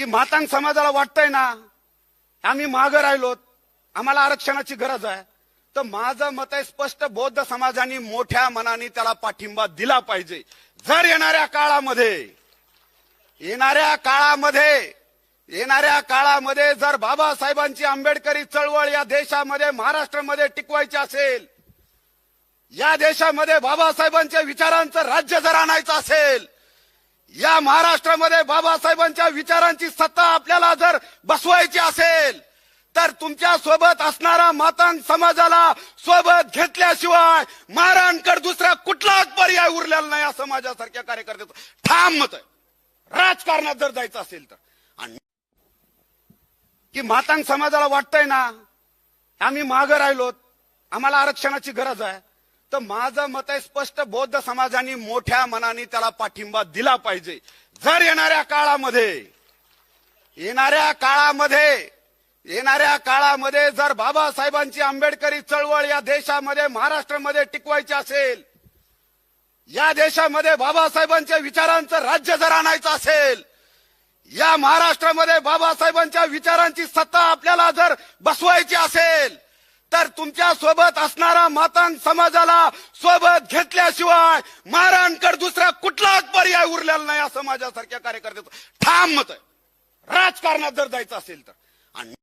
की मातांग समाजाला वाटतंय ना आम्ही मागे राहिलोत, आम्हाला आरक्षणाची गरज आहे, तर माझं मत आहे स्पष्ट, बौद्ध समाजाने मोठ्या मनाने त्याला पाठिंबा दिला पाहिजे. जर येणाऱ्या काळामध्ये जर बाबासाहेबांची आंबेडकरी चळवळ या देशामध्ये महाराष्ट्रामध्ये टिकवायची असेल, या देशामध्ये बाबासाहेबांच्या विचारांचं राज्य जर आणायचं असेल, या महाराष्ट्रामध्ये बाबासाहेबांच्या विचारांची सत्ता आपल्याला जर बसवायची असेल, तर तुमच्या सोबत असणारा मातांग समाजाला सोबत घेतल्याशिवाय महाराष्ट्राकडे दुसरा कुठलाच पर्याय उरलेला नाही या समाजासारख्या कार्यकर्त्याचं ठाम मत आहे. राजकारणात जर जायचं असेल तर, आणि की मातांग समाजाला वाटतंय ना आम्ही मागे राहिलोत, आम्हाला आरक्षणाची गरज आहे, तर माझं मत आहे स्पष्ट, बौद्ध समाजाने मोठ्या मनाने त्याला पाठिंबा दिला पाहिजे. जर येणाऱ्या काळामध्ये जर बाबासाहेबांची आंबेडकरी चळवळ या देशामध्ये महाराष्ट्रामध्ये टिकवायची असेल, या देशामध्ये बाबासाहेबांच्या विचारांचं राज्य जर आणायचं असेल, या महाराष्ट्रामध्ये बाबासाहेबांच्या विचारांची सत्ता आपल्याला जर बसवायची असेल, तर तुमच्या सोबत असणारा मातांग समाजाला सोबत घेतल्याशिवाय महाराष्ट्राकडे दुसरा कुठलाच पर्याय उरलेला नाही या समाजासारख्या कार्यकर्त्याचं ठाम मत आहे. राजकारणात जर जायचं असेल तर, आणि